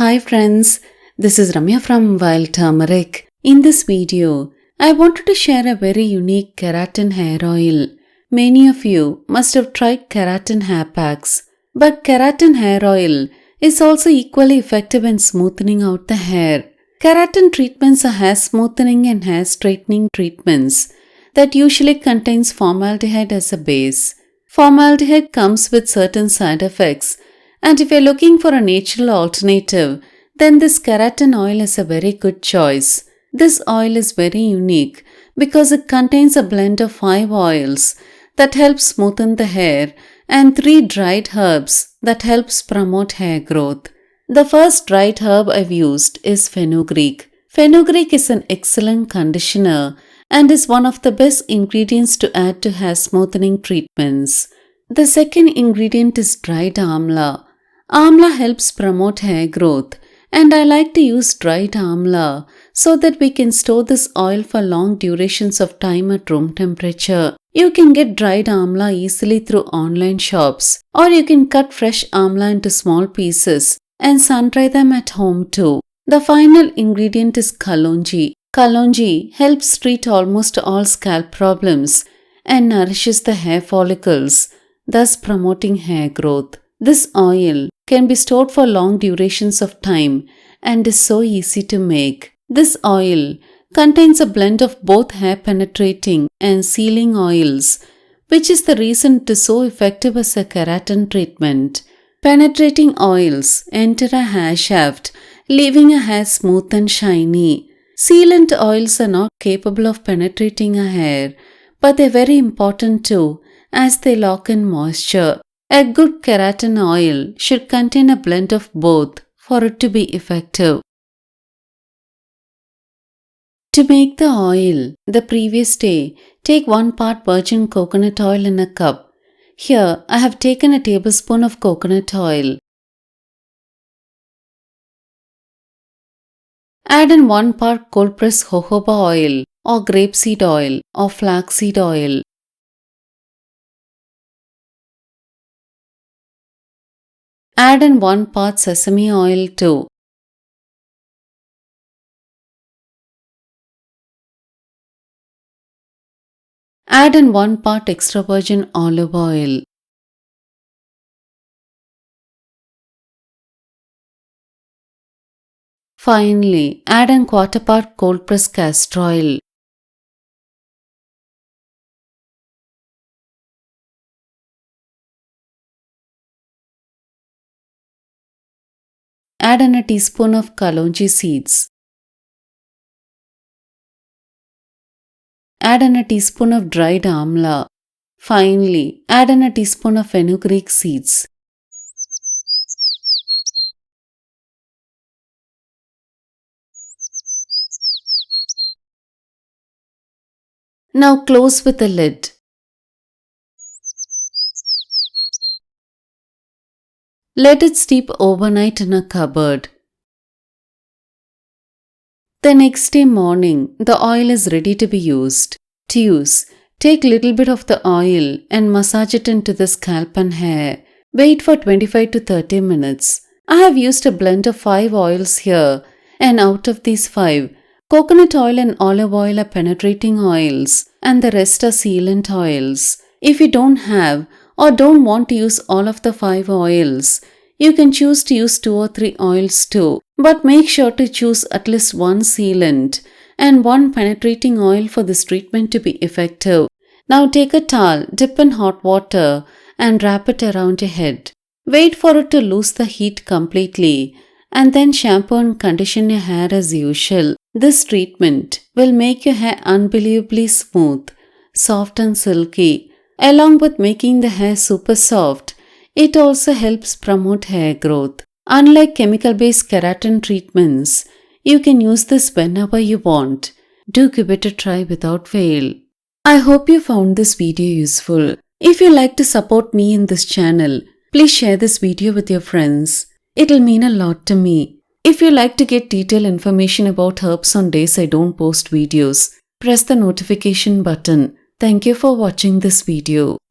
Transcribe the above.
Hi friends, this is Ramya from Wild Turmeric. In this video, I wanted to share a very unique keratin hair oil. Many of you must have tried keratin hair packs, but keratin hair oil is also equally effective in smoothing out the hair. Keratin treatments are hair smoothing and hair straightening treatments that usually contains formaldehyde as a base. Formaldehyde comes with certain side effects, and if you're looking for a natural alternative, then this keratin oil is a very good choice. This oil is very unique because it contains a blend of 5 oils that helps smoothen the hair and 3 dried herbs that helps promote hair growth. The first dried herb I've used is fenugreek. Fenugreek is an excellent conditioner and is one of the best ingredients to add to hair smoothing treatments. The second ingredient is dried amla. Amla helps promote hair growth, and I like to use dried amla so that we can store this oil for long durations of time at room temperature. You can get dried amla easily through online shops, or you can cut fresh amla into small pieces and sun dry them at home too. The final ingredient is kalonji. Kalonji helps treat almost all scalp problems and nourishes the hair follicles, thus promoting hair growth. This oil can be stored for long durations of time and is so easy to make. This oil contains a blend of both hair penetrating and sealing oils, which is the reason it is so effective as a keratin treatment. Penetrating oils enter a hair shaft, leaving a hair smooth and shiny. Sealant oils are not capable of penetrating a hair, but they're very important too, as they lock in moisture. A good keratin oil should contain a blend of both for it to be effective. To make the oil, the previous day, take 1 part virgin coconut oil in a cup. Here, I have taken a tablespoon of coconut oil. Add in 1 part cold pressed jojoba oil or grapeseed oil or flaxseed oil. Add in 1 part sesame oil too. Add in 1 part extra virgin olive oil. Finally, add in 1/4 part cold pressed castor oil. Add in a teaspoon of kalonji seeds. Add in a teaspoon of dried amla. Finally, add in a teaspoon of fenugreek seeds. Now close with a lid. Let it steep overnight in a cupboard. The next day morning, the oil is ready to be used. To use, take little bit of the oil and massage it into the scalp and hair. Wait for 25 to 30 minutes. I have used a blend of 5 oils here, and out of these 5, coconut oil and olive oil are penetrating oils and the rest are sealant oils. If you don't have or don't want to use all of the 5 oils, you can choose to use 2 or 3 oils too, but make sure to choose at least 1 sealant and 1 penetrating oil for this treatment to be effective. Now take a towel, dip in hot water and wrap it around your head. Wait for it to lose the heat completely and then shampoo and condition your hair as usual. This treatment will make your hair unbelievably smooth, soft and silky. Along with making the hair super soft, it also helps promote hair growth. Unlike chemical-based keratin treatments, you can use this whenever you want. Do give it a try without fail. I hope you found this video useful. If you like to support me in this channel, please share this video with your friends. It'll mean a lot to me. If you like to get detailed information about herbs on days I don't post videos, press the notification button. Thank you for watching this video.